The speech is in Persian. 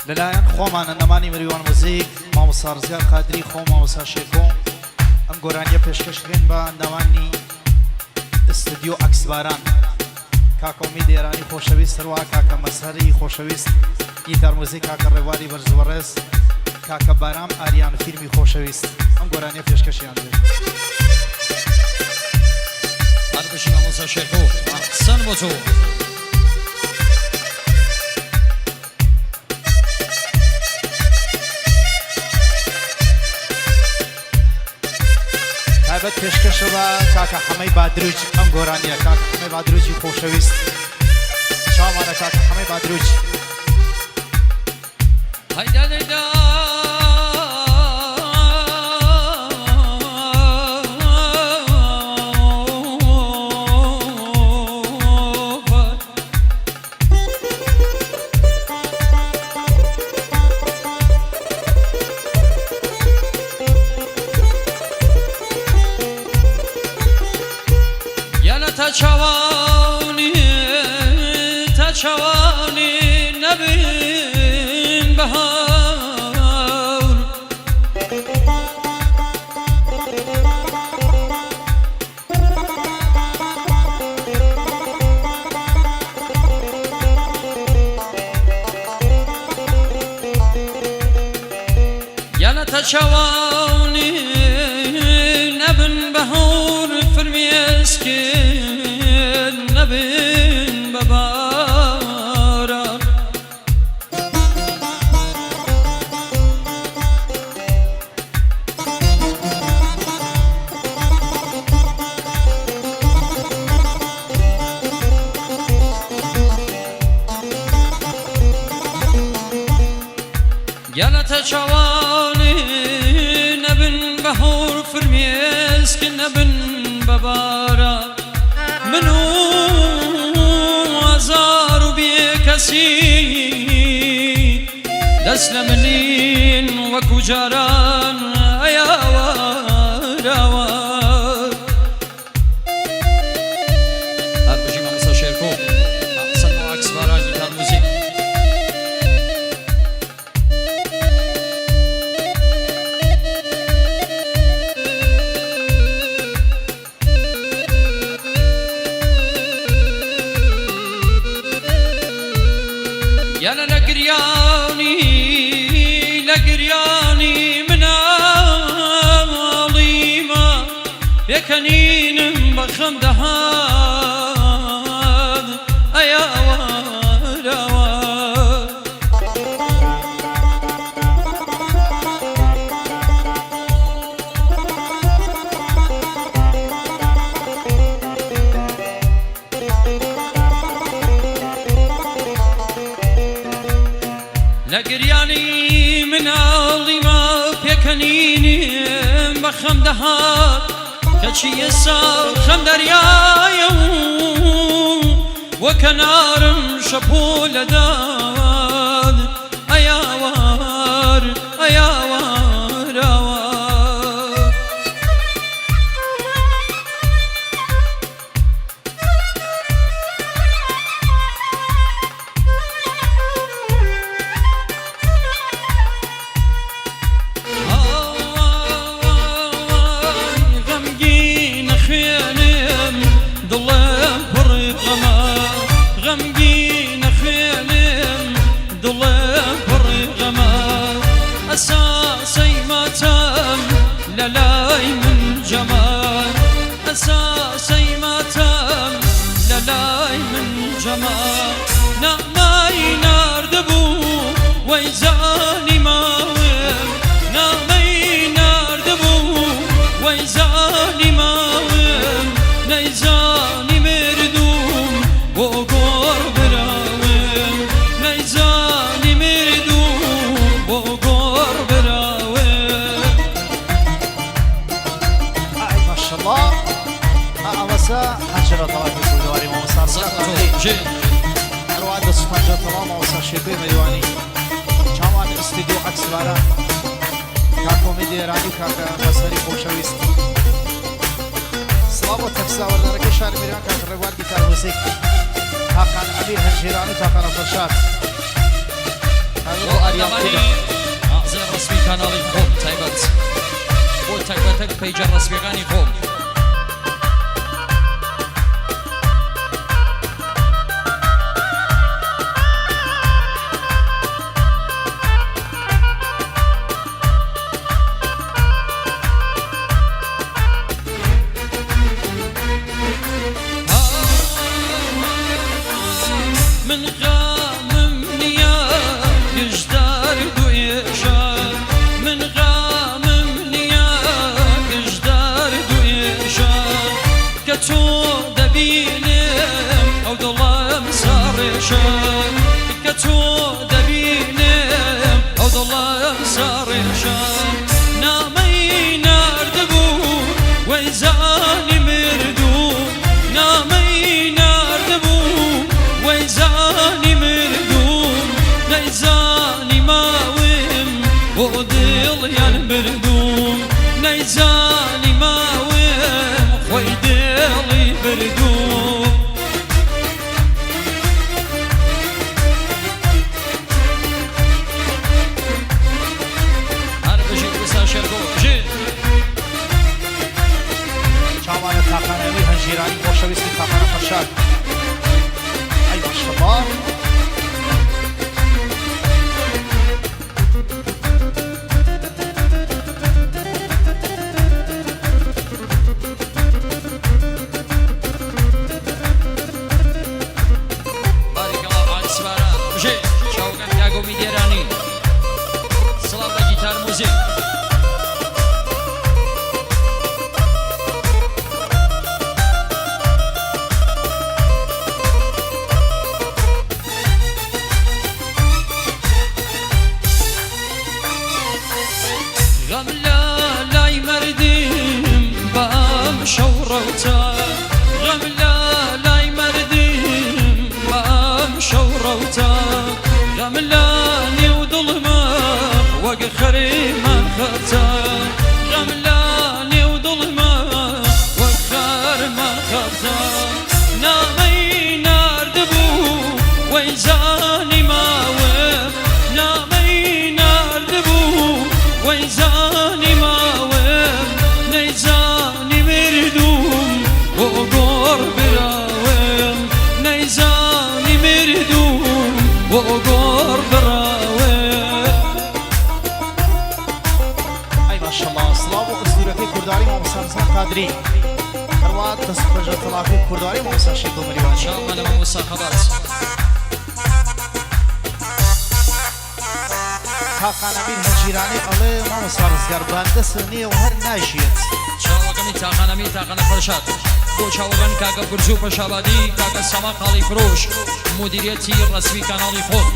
لەلایەن خۆمانە نەمانی مریوان مۆزیک مامۆستا ڕزگار قادری خۆ مامۆستا شێکۆ ئەم گۆرانیە پێشکەشکرێن بە ئەندامانی ئستودیۆ ئەکسباران کاکە ئومید ئێرانی خۆشەویست هەروەها کاکە مەسەری خۆشەویست گیتار مۆزیک کاکە ڕێواری بەرزوەڕێز کاکە بارام ئاریان فیلمی خۆشەویست ئەم گۆرانیە پێشکەشیان دێت هەربەشی مامۆستا شێکۆ ئەحسەن بۆ تۆ تایبەت پێشکەشە بە کاکە حەمەی بادروج ئەم گۆرانیە کاکە حەمەی بادروجی خۆشەویست چاوانە کاکە حەمەی بادروج هەیدا دەیدا تا چوانی نبین بهار یانا تا چوانی نبین بهار فرمی اسکن نبین ببارا یانا تا چوانی نبین بهار فرمی اسکن نبین ببارا منو عزار بكسي دسلمنين وكو جاران يا وراوار هاد بجي ماموستا شيركو أحسن معاكس باران جيتار موزيك يانا لقرياني من عظيمة يكنين بخم دهاد أيا وراوار لقرياني من عظيمة بيكنيني بخم دهات كتشي يسار خم دريايا وكنارم شبول داد أيا وار أيا وار وار غمگین خیلم دلم پر غمه اساسی ماتم للای من جمال اساسی ماتم للای من جمال نامای نرد بو ویزانی ماوم نامای نرد بو ویزانی ماوم نیزانی مردوم بوغور براوم نیزانی مردوم بوغور براوم ئای ماشەڵڵا ئەوەسە حەجرە تەواوی کوردواری مامۆستا ڕزگار قادری هەروەها دەسوپەنجە تەواو مامۆستا شێکۆی مەریوانی چاوان ئستودیۆ ئەکسباران کاکە ئومید ئێرانی کاکە مەسەری خۆشەویست سڵاو بۆ تەکساوەردەرەکەی شاری مەریوان کاکە ڕێوار گیتار مۆزیک تاقان ئەمیر هەنجێرانی تاقانە فەرشاد بەندەوانی ئازێ ڕسمی کاناڵی خۆم تایبەت بۆ تایبەتەک پەیجە ڕسمیەکانی خۆم نەیزانی ماوێم خۆی دێڵی بردووم هەر بژین وسا شێرکۆ بژین چاوانە تاقانەوی هەنجیرانی خۆشەویستی کامانە فەرشاد ئەی ماشەڵڵا غملاني وظلمة وقخري ما خفتا غملاني وظلمة وقخر ما خفتا نامي نار دبو ويزاني ما وف نامي نار دبو ويزاني ما وف نيزاني مردوم وقور براوم نيزاني مردوم وقور براوم ئەی ماشەڵڵا سڵاو بۆ ئەستورەکەی کورداری مامۆستا ڕزگار قادری هەروە دەستپەرژە تەڵاقی کورداری مامۆستا شێرکۆ مەریوان چاوانە مامۆستا خەبات تاقانەبیر هەنجیرانی ئەڵێ مامۆستا ڕزگار بەندەسە نییە و هەر ناژێت چاوەکەمی تاقانەمی تاقانە فەرشاد بۆ چاوەکان کاکە گورج و پەشابادی کاکە سەما قاڵی فرۆش مدیریەتی ڕسمی کاناڵی خۆم